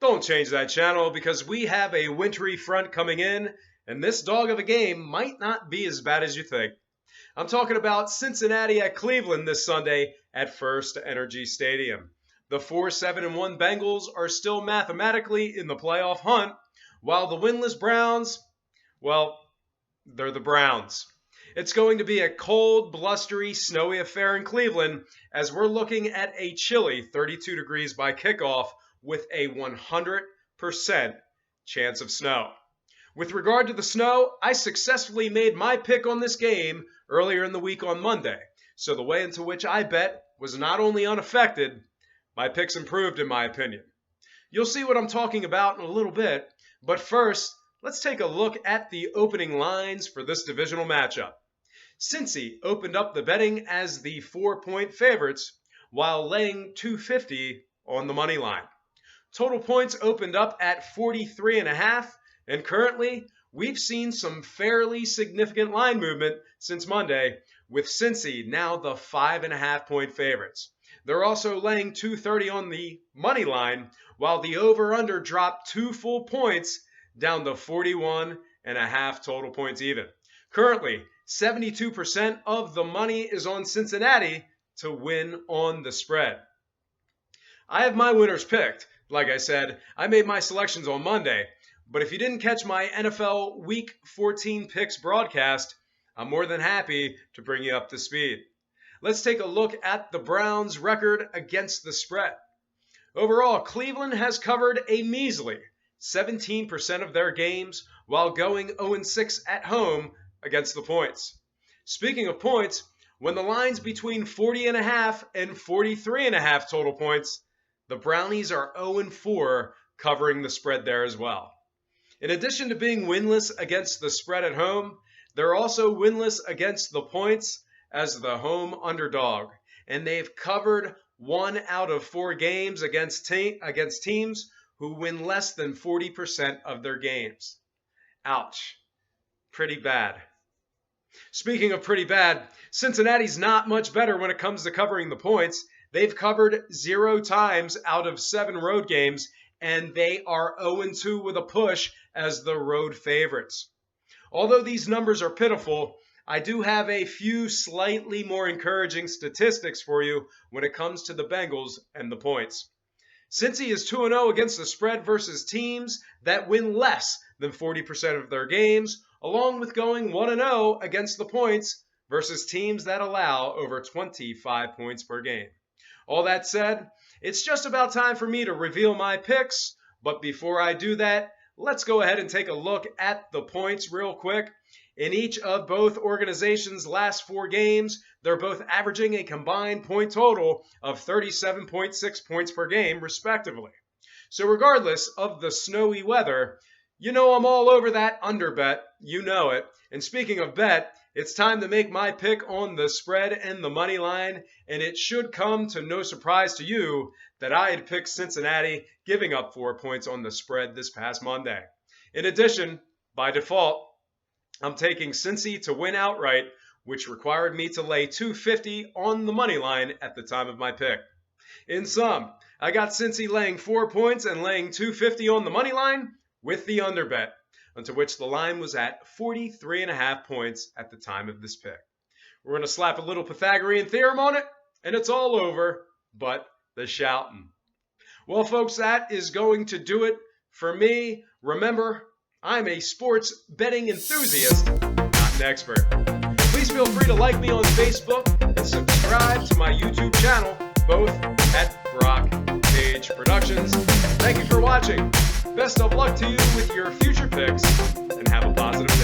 Don't change that channel because we have a wintry front coming in, and this dog of a game might not be as bad as you think. I'm talking about Cincinnati at Cleveland this Sunday at First Energy Stadium. The 4-7-1 Bengals are still mathematically in the playoff hunt, while the winless Browns, well, they're the Browns. It's going to be a cold, blustery, snowy affair in Cleveland as we're looking at a chilly 32 degrees by kickoff with a 100% chance of snow. With regard to the snow, I successfully made my pick on this game earlier in the week on Monday, so the way into which I bet was not only unaffected, my picks improved in my opinion. You'll see what I'm talking about in a little bit, but first, let's take a look at the opening lines for this divisional matchup. Cincy opened up the betting as the 4-point favorites while laying $2.50 on the money line. Total points opened up at 43.5, and currently we've seen some fairly significant line movement since Monday, with Cincy now the 5.5-point favorites. They're also laying $2.30 on the money line, while the over-under dropped 2 full points down to 41.5 total points even. Currently, 72% of the money is on Cincinnati to win on the spread. I have my winners picked. Like I said, I made my selections on Monday, but if you didn't catch my NFL Week 14 picks broadcast, I'm more than happy to bring you up to speed. Let's take a look at the Browns' record against the spread. Overall, Cleveland has covered a measly 17% of their games while going 0-6 at home against the points. Speaking of points, when the line's between 40.5 and 43.5 total points, the Brownies are 0-4 covering the spread there as well. In addition to being winless against the spread at home, they're also winless against the points as the home underdog, and they've covered 1 out of 4 games against teams who win less than 40% of their games. Ouch. Pretty bad. Speaking of pretty bad, Cincinnati's not much better when it comes to covering the points. They've covered 0 times out of 7 road games, and they are 0-2 with a push as the road favorites. Although these numbers are pitiful, I do have a few slightly more encouraging statistics for you when it comes to the Bengals and the points. Cincy is 2-0 against the spread versus teams that win less than 40% of their games, along with going 1-0 against the points versus teams that allow over 25 points per game. All that said, it's just about time for me to reveal my picks, but before I do that, let's go ahead and take a look at the points real quick. In each of both organizations' last 4 games, they're both averaging a combined point total of 37.6 points per game, respectively. So regardless of the snowy weather, you know I'm all over that under bet. You know it. And speaking of bet, it's time to make my pick on the spread and the money line, and it should come to no surprise to you that I had picked Cincinnati, giving up 4 points on the spread this past Monday. In addition, by default, I'm taking Cincy to win outright, which required me to lay $2.50 on the money line at the time of my pick. In sum, I got Cincy laying 4 points and laying $2.50 on the money line with the under bet, unto which the line was at 43.5 points at the time of this pick. We're going to slap a little Pythagorean theorem on it, and it's all over but the shouting. Well, folks, that is going to do it for me. Remember, I'm a sports betting enthusiast, not an expert. Please feel free to like me on Facebook and subscribe to my YouTube channel, both at Brock Page Productions. Thank you for watching. Best of luck to you with your future picks, and have a positive